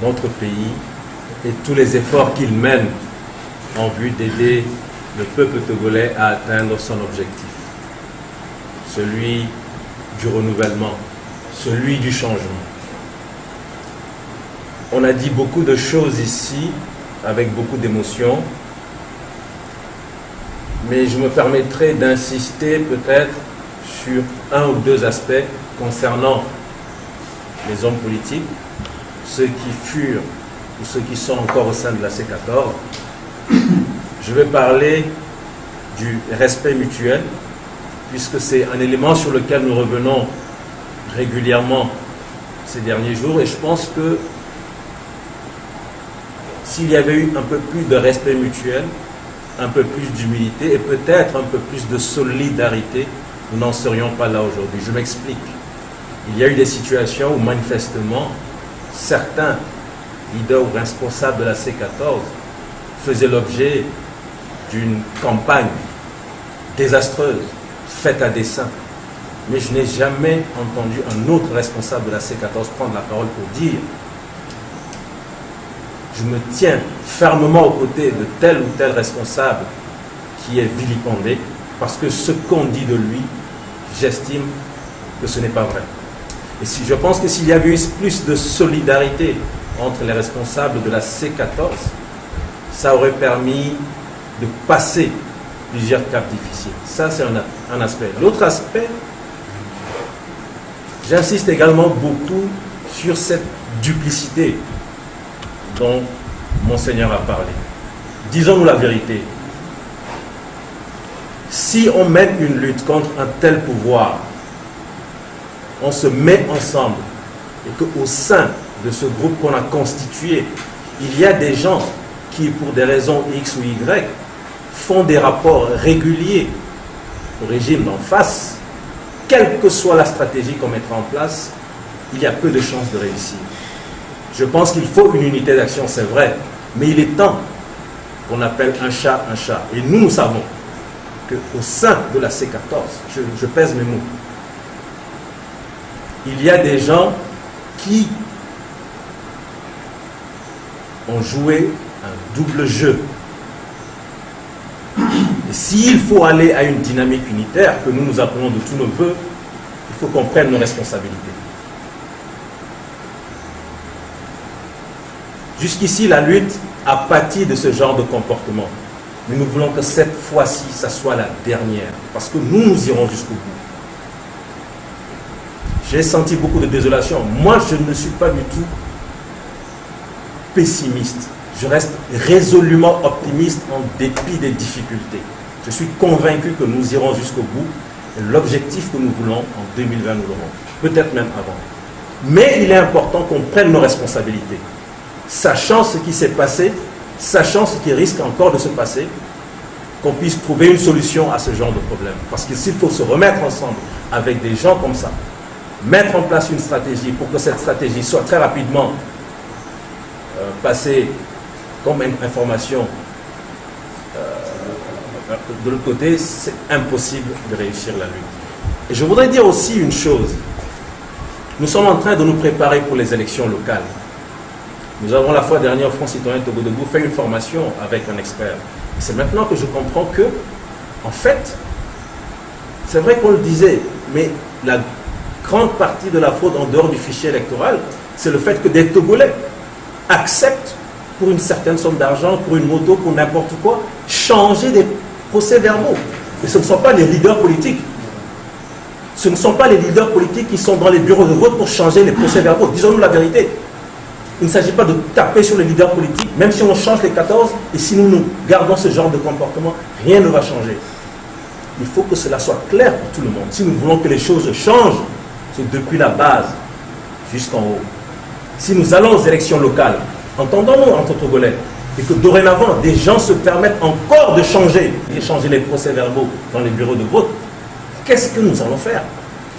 notre pays et tous les efforts qu'il mène en vue d'aider le peuple togolais à atteindre son objectif, celui du renouvellement, celui du changement. On a dit beaucoup de choses ici, avec beaucoup d'émotion, mais je me permettrai d'insister peut-être sur un ou deux aspects concernant les hommes politiques, ceux qui furent ou ceux qui sont encore au sein de la C14. Je vais parler du respect mutuel, puisque c'est un élément sur lequel nous revenons régulièrement ces derniers jours, et je pense que s'il y avait eu un peu plus de respect mutuel, un peu plus d'humilité et peut-être un peu plus de solidarité, nous n'en serions pas là aujourd'hui. Je m'explique. Il y a eu des situations où manifestement certains leaders ou responsables de la C14 faisaient l'objet d'une campagne désastreuse, faite à dessein. Mais je n'ai jamais entendu un autre responsable de la C14 prendre la parole pour dire: je me tiens fermement aux côtés de tel ou tel responsable qui est vilipendé, parce que ce qu'on dit de lui, j'estime que ce n'est pas vrai. Et si je pense que s'il y avait eu plus de solidarité entre les responsables de la C14, ça aurait permis de passer plusieurs caps difficiles. Ça, c'est un aspect. L'autre aspect, j'insiste également beaucoup sur cette duplicité dont Monseigneur a parlé. Disons-nous la vérité. Si on mène une lutte contre un tel pouvoir, on se met ensemble et qu'au sein de ce groupe qu'on a constitué, il y a des gens qui, pour des raisons X ou Y, font des rapports réguliers au régime d'en face, quelle que soit la stratégie qu'on mettra en place, il y a peu de chances de réussir. Je pense qu'il faut une unité d'action, c'est vrai, mais il est temps qu'on appelle un chat un chat. Et nous savons qu'au sein de la C14, je pèse mes mots, il y a des gens qui ont joué un double jeu. Et s'il faut aller à une dynamique unitaire, que nous appelons de tous nos voeux, il faut qu'on prenne nos responsabilités. Jusqu'ici, la lutte a pâti de ce genre de comportement. Mais nous voulons que cette fois-ci, ça soit la dernière. Parce que nous irons jusqu'au bout. J'ai senti beaucoup de désolation. Moi, je ne suis pas du tout pessimiste. Je reste résolument optimiste en dépit des difficultés. Je suis convaincu que nous irons jusqu'au bout. Et l'objectif que nous voulons en 2020, nous l'aurons. Peut-être même avant. Mais il est important qu'on prenne nos responsabilités. Sachant ce qui s'est passé, sachant ce qui risque encore de se passer, qu'on puisse trouver une solution à ce genre de problème. Parce que s'il faut se remettre ensemble avec des gens comme ça, mettre en place une stratégie pour que cette stratégie soit très rapidement passée comme information de l'autre côté, c'est impossible de réussir la lutte. Et je voudrais dire aussi une chose. Nous sommes en train de nous préparer pour les élections locales. Nous avons la fois dernière au Front Citoyen Togo Debout fait une formation avec un expert. C'est maintenant que je comprends que, en fait, c'est vrai qu'on le disait, mais la grande partie de la fraude en dehors du fichier électoral, c'est le fait que des Togolais acceptent pour une certaine somme d'argent, pour une moto, pour n'importe quoi, changer des procès-verbaux. Et ce ne sont pas les leaders politiques. Ce ne sont pas les leaders politiques qui sont dans les bureaux de vote pour changer les procès-verbaux. Disons-nous la vérité. Il ne s'agit pas de taper sur les leaders politiques, même si on change les 14, et si nous gardons ce genre de comportement, rien ne va changer. Il faut que cela soit clair pour tout le monde. Si nous voulons que les choses changent, c'est depuis la base jusqu'en haut. Si nous allons aux élections locales, entendons-nous entre Togolais, et que dorénavant, des gens se permettent encore de changer les procès-verbaux dans les bureaux de vote, qu'est-ce que nous allons faire?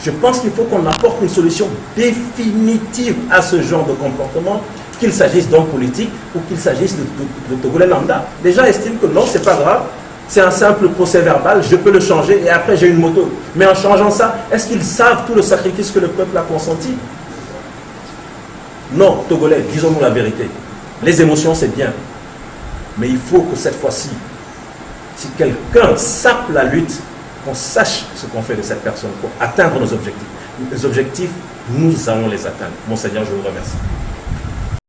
Je pense qu'il faut qu'on apporte une solution définitive à ce genre de comportement, qu'il s'agisse d'hommes politiques ou qu'il s'agisse de Togolais lambda. Les gens estiment que non, c'est pas grave, c'est un simple procès verbal, je peux le changer et après j'ai une moto. Mais en changeant ça, est-ce qu'ils savent tout le sacrifice que le peuple a consenti? Non, Togolais, disons-nous la vérité. Les émotions, c'est bien. Mais il faut que cette fois-ci, si quelqu'un sape la lutte, qu'on sache ce qu'on fait de cette personne pour atteindre nos objectifs. Les objectifs, nous allons les atteindre. Monseigneur, je vous remercie.